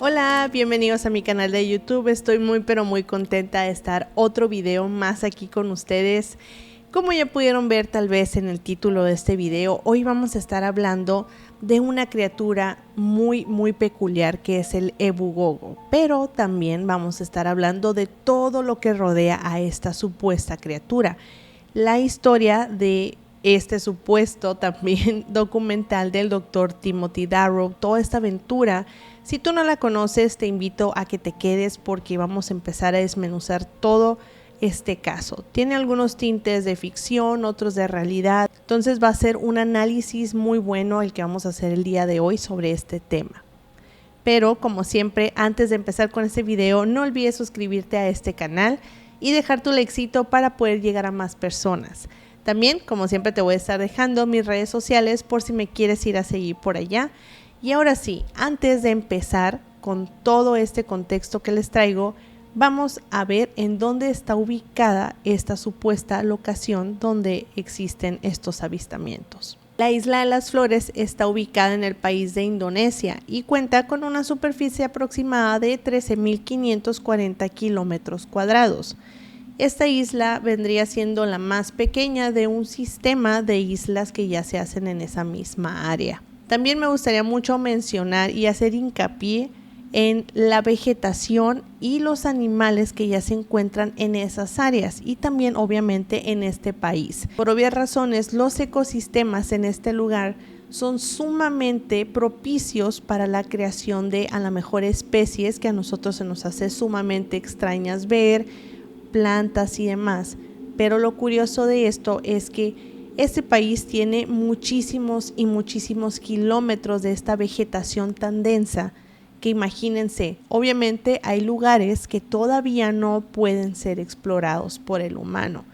Hola, bienvenidos a mi canal de YouTube. Estoy muy contenta de estar otro video más aquí con ustedes. Como ya pudieron ver tal vez en el título de este video, hoy vamos a estar hablando de una criatura muy peculiar que es el Ebugogo, pero también vamos a estar hablando de todo lo que rodea a esta supuesta criatura. La historia de este supuesto también documental del Dr. Timothy Darrow, toda esta aventura. Si tú no la conoces, te invito a que te quedes porque vamos a empezar a desmenuzar todo este caso. Tiene algunos tintes de ficción, otros de realidad, entonces va a ser un análisis muy bueno el que vamos a hacer el día de hoy sobre este tema. Pero como siempre, antes de empezar con este video, no olvides suscribirte a este canal y dejar tu likecito para poder llegar a más personas. También, como siempre, te voy a estar dejando mis redes sociales por si me quieres ir a seguir por allá. Y ahora sí, antes de empezar con todo este contexto que les traigo, vamos a ver en dónde está ubicada esta supuesta locación donde existen estos avistamientos. La isla de las Flores está ubicada en el país de Indonesia y cuenta con una superficie aproximada de 13.540 kilómetros cuadrados. Esta isla vendría siendo la más pequeña de un sistema de islas que ya se hacen en esa misma área. También me gustaría mucho mencionar y hacer hincapié en la vegetación y los animales que ya se encuentran en esas áreas y también obviamente en este país. Por obvias razones, los ecosistemas en este lugar son sumamente propicios para la creación de a lo mejor especies que a nosotros se nos hace sumamente extrañas ver, plantas y demás. Pero lo curioso de esto es que este país tiene muchísimos kilómetros de esta vegetación tan densa que imagínense, obviamente hay lugares que todavía no pueden ser explorados por el humano,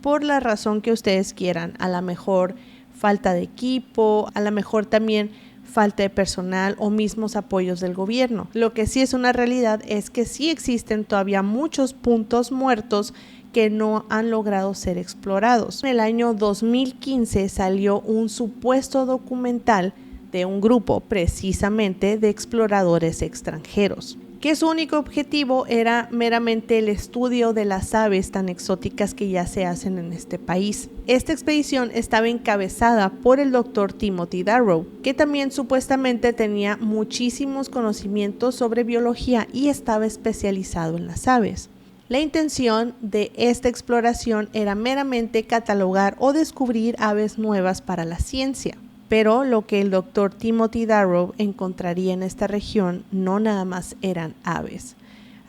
por la razón que ustedes quieran, a lo mejor falta de equipo, a lo mejor también falta de personal o mismos apoyos del gobierno. Lo que sí es una realidad es que sí existen todavía muchos puntos muertos que no han logrado ser explorados. En el año 2015 salió un supuesto documental de un grupo precisamente de exploradores extranjeros, que su único objetivo era meramente el estudio de las aves tan exóticas que ya se hacen en este país. Esta expedición estaba encabezada por el Dr. Timothy Darrow, que también supuestamente tenía muchísimos conocimientos sobre biología y estaba especializado en las aves. La intención de esta exploración era meramente catalogar o descubrir aves nuevas para la ciencia. Pero lo que el Dr. Timothy Darrow encontraría en esta región no nada más eran aves.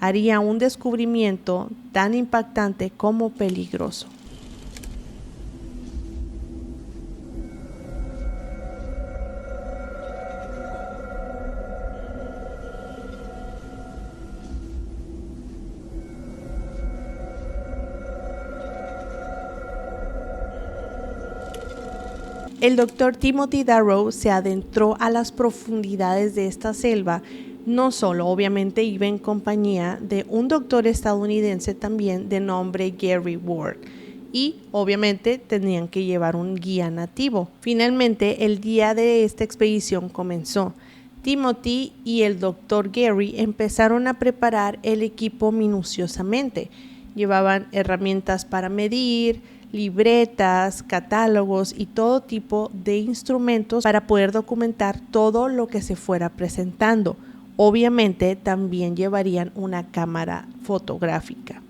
Haría un descubrimiento tan impactante como peligroso. El Dr. Timothy Darrow se adentró a las profundidades de esta selva. No solo, obviamente iba en compañía de un doctor estadounidense también de nombre Gary Ward. Y obviamente tenían que llevar un guía nativo. Finalmente, el día de esta expedición comenzó. Timothy y el Dr. Gary empezaron a preparar el equipo minuciosamente. Llevaban herramientas para medir, libretas, catálogos y todo tipo de instrumentos para poder documentar todo lo que se fuera presentando. Obviamente también llevarían una cámara fotográfica.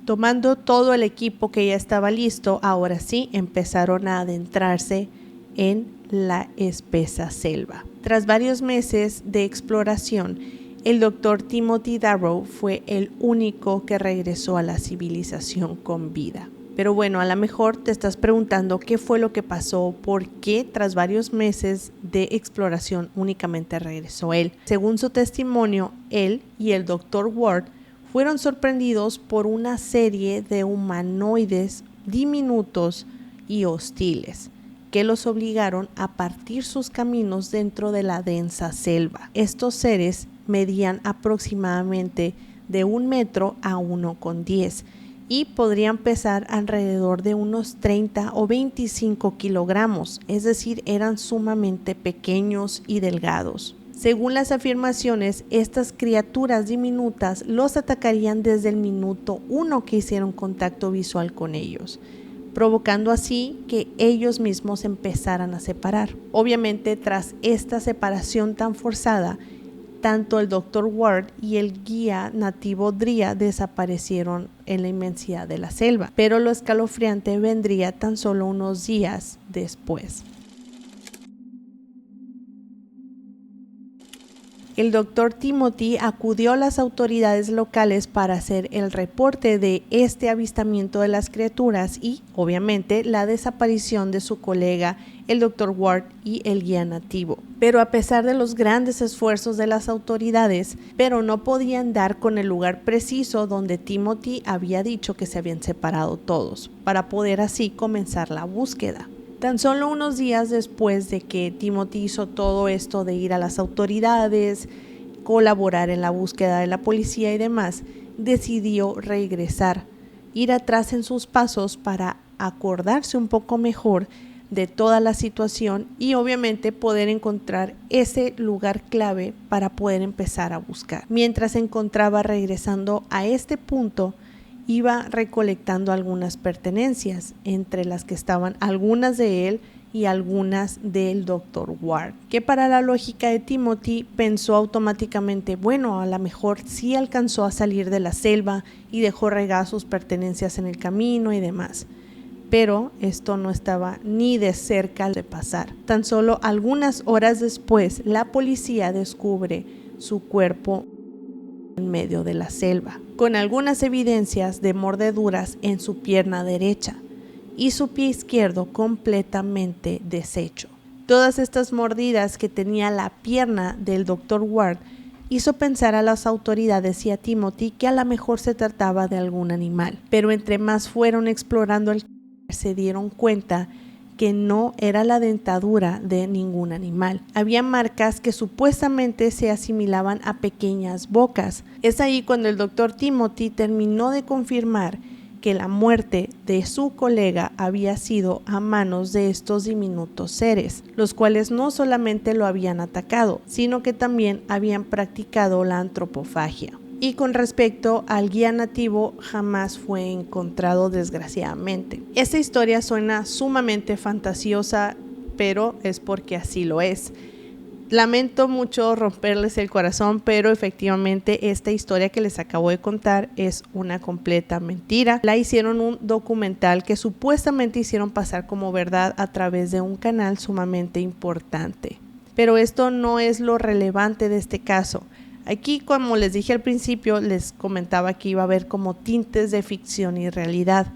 Tomando todo el equipo que ya estaba listo, ahora sí empezaron a adentrarse en la espesa selva. Tras varios meses de exploración, el Dr. Timothy Darrow fue el único que regresó a la civilización con vida. Pero bueno, a lo mejor te estás preguntando qué fue lo que pasó, por qué tras varios meses de exploración únicamente regresó él. Según su testimonio, él y el Dr. Ward fueron sorprendidos por una serie de humanoides diminutos y hostiles que los obligaron a partir sus caminos dentro de la densa selva. Estos seres medían aproximadamente de 1 metro a 1,10 y podrían pesar alrededor de unos 30 o 25 kilogramos, es decir, eran sumamente pequeños y delgados. Según las afirmaciones, estas criaturas diminutas los atacarían desde el minuto 1 que hicieron contacto visual con ellos, provocando así que ellos mismos empezaran a separar. Obviamente, tras esta separación tan forzada, tanto el Dr. Ward y el guía nativo Dría desaparecieron en la inmensidad de la selva, pero lo escalofriante vendría tan solo unos días después. El Dr. Timothy acudió a las autoridades locales para hacer el reporte de este avistamiento de las criaturas y, obviamente, la desaparición de su colega, el Dr. Ward y el guía nativo. Pero a pesar de los grandes esfuerzos de las autoridades, no podían dar con el lugar preciso donde Timothy había dicho que se habían separado todos, para poder así comenzar la búsqueda. Tan solo unos días después de que Timothy hizo todo esto de ir a las autoridades, colaborar en la búsqueda de la policía y demás, decidió regresar, ir atrás en sus pasos para acordarse un poco mejor de toda la situación y obviamente poder encontrar ese lugar clave para poder empezar a buscar. Mientras se encontraba regresando a este punto, iba recolectando algunas pertenencias, entre las que estaban algunas de él y algunas del Dr. Ward, que para la lógica de Timothy pensó automáticamente, bueno, a lo mejor sí alcanzó a salir de la selva y dejó regadas sus pertenencias en el camino y demás. Pero esto no estaba ni de cerca de pasar. Tan solo algunas horas después, la policía descubre su cuerpo en medio de la selva, con algunas evidencias de mordeduras en su pierna derecha y su pie izquierdo completamente deshecho. Todas estas mordidas que tenía la pierna del Dr. Ward hizo pensar a las autoridades y a Timothy que a lo mejor se trataba de algún animal, pero entre más fueron explorando el cadáver se dieron cuenta que no era la dentadura de ningún animal. Había marcas que supuestamente se asimilaban a pequeñas bocas. Es ahí cuando el Dr. Timothy terminó de confirmar que la muerte de su colega había sido a manos de estos diminutos seres, los cuales no solamente lo habían atacado, sino que también habían practicado la antropofagia. Y con respecto al guía nativo, jamás fue encontrado, desgraciadamente. Esta historia suena sumamente fantasiosa, pero es porque así lo es. Lamento mucho romperles el corazón, pero efectivamente esta historia que les acabo de contar es una completa mentira. La hicieron un documental que supuestamente hicieron pasar como verdad a través de un canal sumamente importante. Pero esto no es lo relevante de este caso. Aquí, como les dije al principio, les comentaba que iba a haber como tintes de ficción y realidad.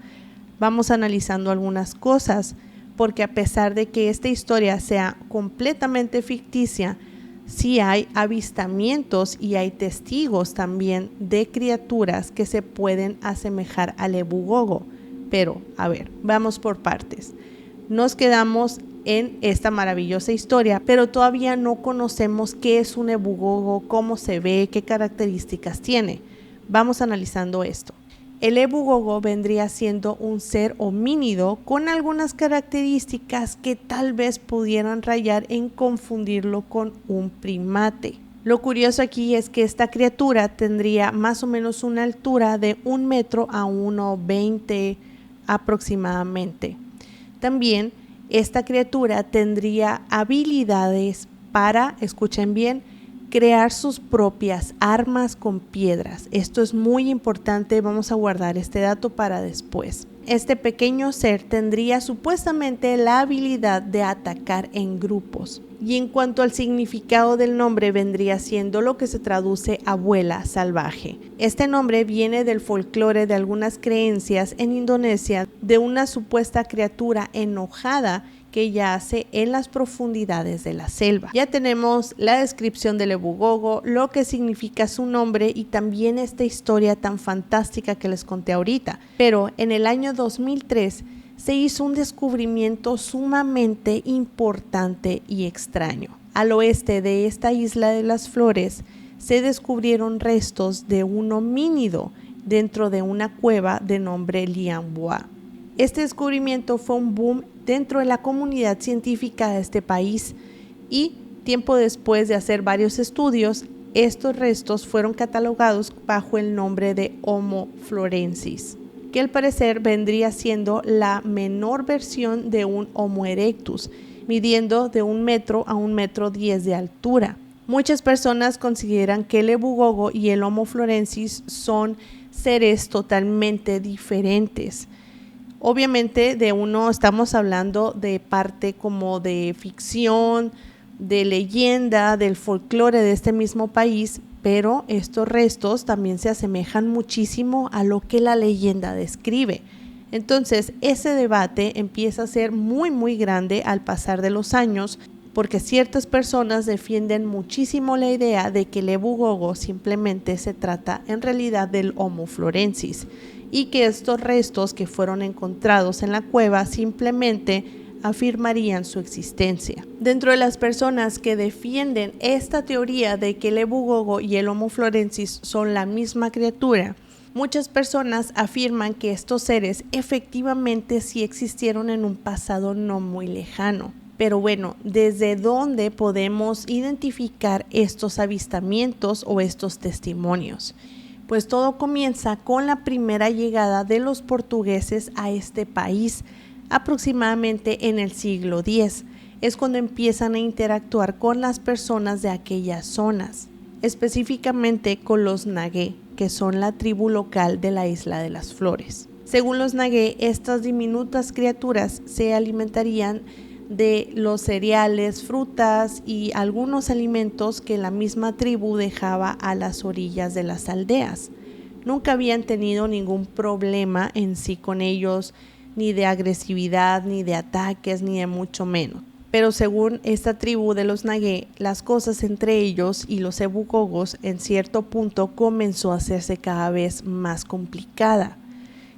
Vamos analizando algunas cosas, porque a pesar de que esta historia sea completamente ficticia, sí hay avistamientos y hay testigos también de criaturas que se pueden asemejar al ebugogo. Pero, a ver, vamos por partes. Nos quedamos en esta maravillosa historia, pero todavía no conocemos qué es un ebugogo, cómo se ve, qué características tiene. Vamos analizando esto. El ebugogo vendría siendo un ser homínido con algunas características que tal vez pudieran rayar en confundirlo con un primate. Lo curioso aquí es que esta criatura tendría más o menos una altura de 1 metro a 1,20 aproximadamente. También esta criatura tendría habilidades para, escuchen bien, crear sus propias armas con piedras. Esto es muy importante, vamos a guardar este dato para después. Este pequeño ser tendría supuestamente la habilidad de atacar en grupos. Y en cuanto al significado del nombre, vendría siendo lo que se traduce abuela salvaje. Este nombre viene del folclore de algunas creencias en Indonesia de una supuesta criatura enojada que yace en las profundidades de la selva. Ya tenemos la descripción del ebugogo, lo que significa su nombre y también esta historia tan fantástica que les conté ahorita. Pero en el año 2003 se hizo un descubrimiento sumamente importante y extraño. Al oeste de esta isla de las Flores se descubrieron restos de un homínido dentro de una cueva de nombre Lianhua. Este descubrimiento fue un boom dentro de la comunidad científica de este país y Tiempo después de hacer varios estudios, estos restos fueron catalogados bajo el nombre de Homo florensis, que al parecer vendría siendo la menor versión de un Homo erectus, midiendo de 1 metro a 1,10 metros de altura. Muchas personas consideran que el Ebu Gogo y el Homo florensis son seres totalmente diferentes. Obviamente de uno estamos hablando de parte como de ficción, de leyenda, del folclore de este mismo país, pero estos restos también se asemejan muchísimo a lo que la leyenda describe. Entonces ese debate empieza a ser muy grande al pasar de los años, porque ciertas personas defienden muchísimo la idea de que el Ebu Gogo simplemente se trata en realidad del Homo florensis y que estos restos que fueron encontrados en la cueva simplemente afirmarían su existencia. Dentro de las personas que defienden esta teoría de que el Ebu Gogo y el Homo florensis son la misma criatura, muchas personas afirman que estos seres efectivamente sí existieron en un pasado no muy lejano. Pero bueno, ¿desde dónde podemos identificar estos avistamientos o estos testimonios? Pues todo comienza con la primera llegada de los portugueses a este país, aproximadamente en el siglo X. Es cuando empiezan a interactuar con las personas de aquellas zonas, específicamente con los Nagué, que son la tribu local de la Isla de las Flores. Según los Nagué, estas diminutas criaturas se alimentarían de los cereales, frutas y algunos alimentos que la misma tribu dejaba a las orillas de las aldeas. Nunca habían tenido ningún problema en sí con ellos, ni de agresividad, ni de ataques, ni de mucho menos. Pero según esta tribu de los Nagué, las cosas entre ellos y los Ebu Gogos en cierto punto comenzó a hacerse cada vez más complicada,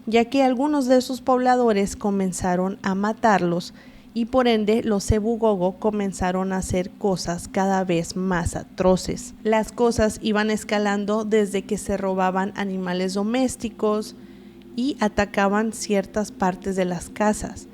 ya que algunos de sus pobladores comenzaron a matarlos y por ende los Ebu Gogo comenzaron a hacer cosas cada vez más atroces. Las cosas iban escalando desde que se robaban animales domésticos y atacaban ciertas partes de las casas,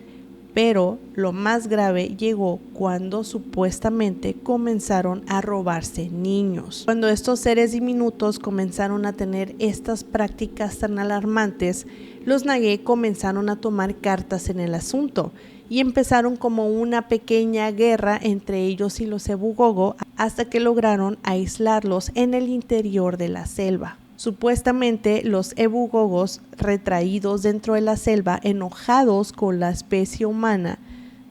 pero lo más grave llegó cuando supuestamente comenzaron a robarse niños. Cuando estos seres diminutos comenzaron a tener estas prácticas tan alarmantes, los Nagué comenzaron a tomar cartas en el asunto y empezaron como una pequeña guerra entre ellos y los Ebu Gogo hasta que lograron aislarlos en el interior de la selva. Supuestamente los Ebu Gogos, retraídos dentro de la selva, enojados con la especie humana,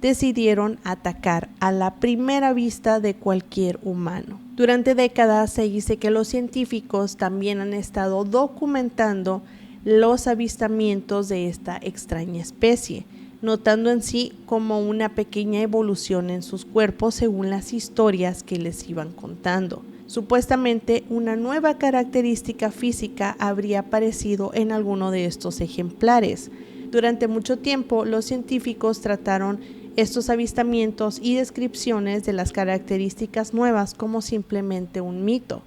decidieron atacar a la primera vista de cualquier humano. Durante décadas se dice que los científicos también han estado documentando los avistamientos de esta extraña especie, notando en sí como una pequeña evolución en sus cuerpos según las historias que les iban contando. Supuestamente una nueva característica física habría aparecido en alguno de estos ejemplares. Durante mucho tiempo los científicos trataron estos avistamientos y descripciones de las características nuevas como simplemente un mito.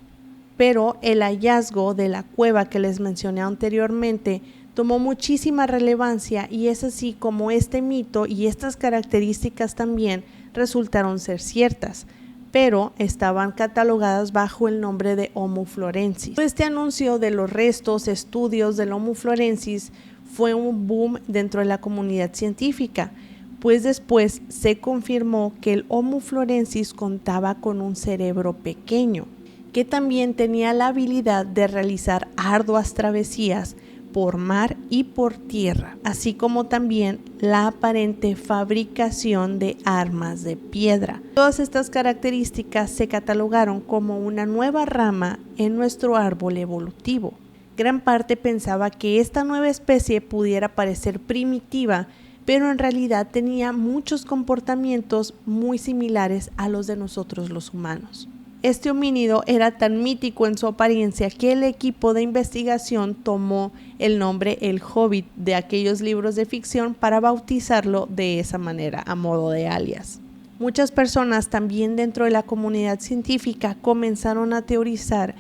Pero el hallazgo de la cueva que les mencioné anteriormente tomó muchísima relevancia y es así como este mito y estas características también resultaron ser ciertas, pero estaban catalogadas bajo el nombre de Homo florensis. Este anuncio de los restos, estudios del Homo florensis fue un boom dentro de la comunidad científica, pues después se confirmó que el Homo florensis contaba con un cerebro pequeño, que también tenía la habilidad de realizar arduas travesías por mar y por tierra, así como también la aparente fabricación de armas de piedra. Todas estas características se catalogaron como una nueva rama en nuestro árbol evolutivo. Gran parte pensaba que esta nueva especie pudiera parecer primitiva, pero en realidad tenía muchos comportamientos muy similares a los de nosotros los humanos. Este homínido era tan mítico en su apariencia que el equipo de investigación tomó el nombre El Hobbit de aquellos libros de ficción para bautizarlo de esa manera, a modo de alias. Muchas personas también dentro de la comunidad científica comenzaron a teorizar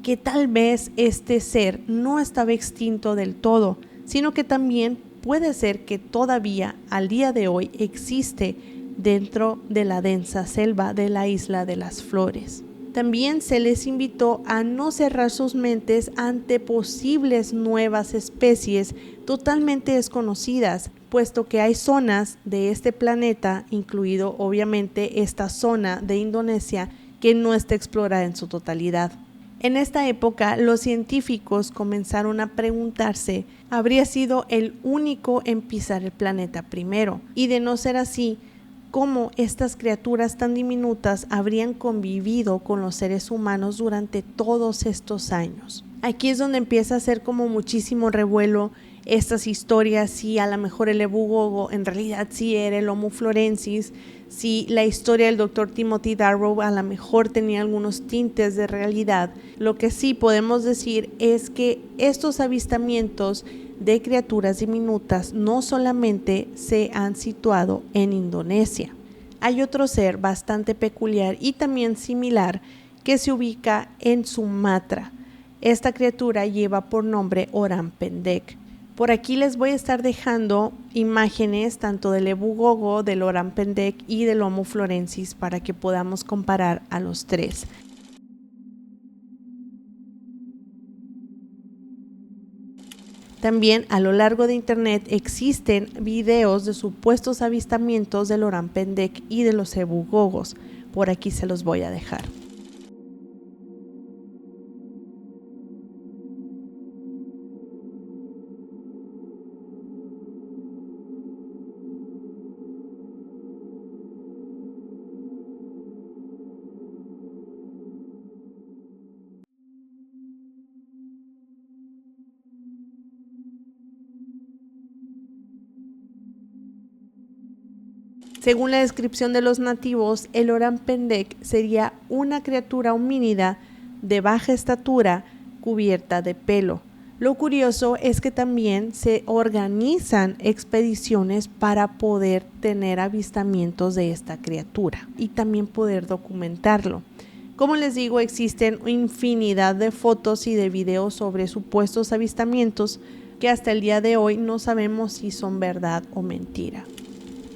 que tal vez este ser no estaba extinto del todo, sino que también puede ser que todavía al día de hoy existe dentro de la densa selva de la Isla de las Flores. También se les invitó a no cerrar sus mentes ante posibles nuevas especies totalmente desconocidas, puesto que hay zonas de este planeta, incluido obviamente esta zona de Indonesia, que no está explorada en su totalidad. En esta época, los científicos comenzaron a preguntarse, ¿habría sido el único en pisar el planeta primero? Y de no ser así, ¿cómo estas criaturas tan diminutas habrían convivido con los seres humanos durante todos estos años? Aquí es donde empieza a hacer como muchísimo revuelo estas historias, si a lo mejor el Ebu Gogo en realidad sí era el Homo florensis, si la historia del Dr. Timothy Darrow a lo mejor tenía algunos tintes de realidad. Lo que sí podemos decir es que estos avistamientos de criaturas diminutas no solamente se han situado en Indonesia. Hay otro ser bastante peculiar y también similar que se ubica en Sumatra. Esta criatura lleva por nombre Orang Pendek. Por aquí les voy a estar dejando imágenes tanto del Ebu Gogo, del Orang Pendek y del Homo florensis para que podamos comparar a los tres. También a lo largo de internet existen videos de supuestos avistamientos del Orang Pendek y de los Ebu Gogos. Por aquí se los voy a dejar. Según la descripción de los nativos, el Orang Pendek sería una criatura homínida de baja estatura cubierta de pelo. Lo curioso es que también se organizan expediciones para poder tener avistamientos de esta criatura y también poder documentarlo. Como les digo, existen infinidad de fotos y de videos sobre supuestos avistamientos que hasta el día de hoy no sabemos si son verdad o mentira.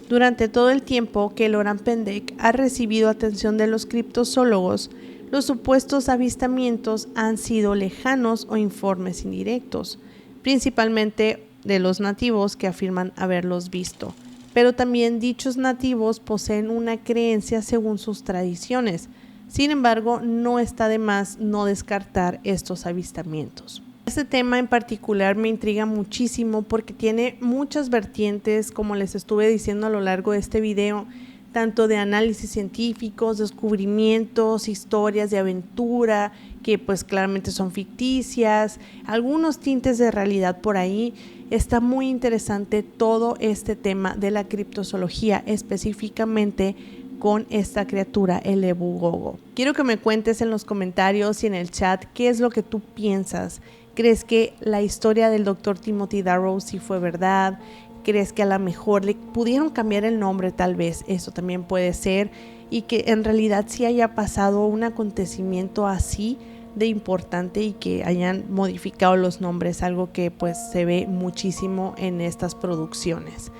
Durante todo el tiempo que el Orang Pendek ha recibido atención de los criptozoólogos, los supuestos avistamientos han sido lejanos o informes indirectos, principalmente de los nativos que afirman haberlos visto. Pero también dichos nativos poseen una creencia según sus tradiciones. Sin embargo, no está de más no descartar estos avistamientos. Este tema en particular me intriga muchísimo porque tiene muchas vertientes, como les estuve diciendo a lo largo de este video, tanto de análisis científicos, descubrimientos, historias de aventura, que pues claramente son ficticias, algunos tintes de realidad por ahí. Está muy interesante todo este tema de la criptozoología, específicamente con esta criatura, el Ebu Gogo. Quiero que me cuentes en los comentarios y en el chat qué es lo que tú piensas. ¿Crees que la historia del Dr. Timothy Darrow sí fue verdad? ¿Crees que a lo mejor le pudieron cambiar el nombre? Tal vez eso también puede ser, y que en realidad sí haya pasado un acontecimiento así de importante y que hayan modificado los nombres, algo que pues se ve muchísimo en estas producciones.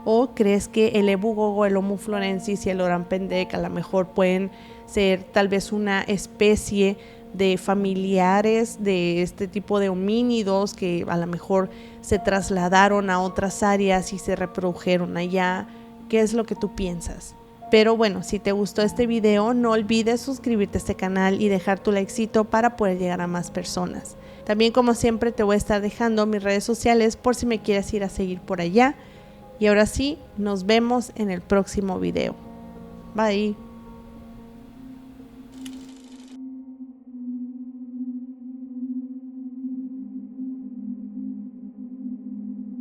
¿O crees que el Ebu Gogo, el Homo florensis y el Orang Pendek a lo mejor pueden ser tal vez una especie de familiares de este tipo de homínidos que a lo mejor se trasladaron a otras áreas y se reprodujeron allá? ¿Qué es lo que tú piensas? Pero bueno, si te gustó este video, no olvides suscribirte a este canal y dejar tu likecito para poder llegar a más personas. También, como siempre, te voy a estar dejando mis redes sociales por si me quieres ir a seguir por allá. Y ahora sí, nos vemos en el próximo video. Bye.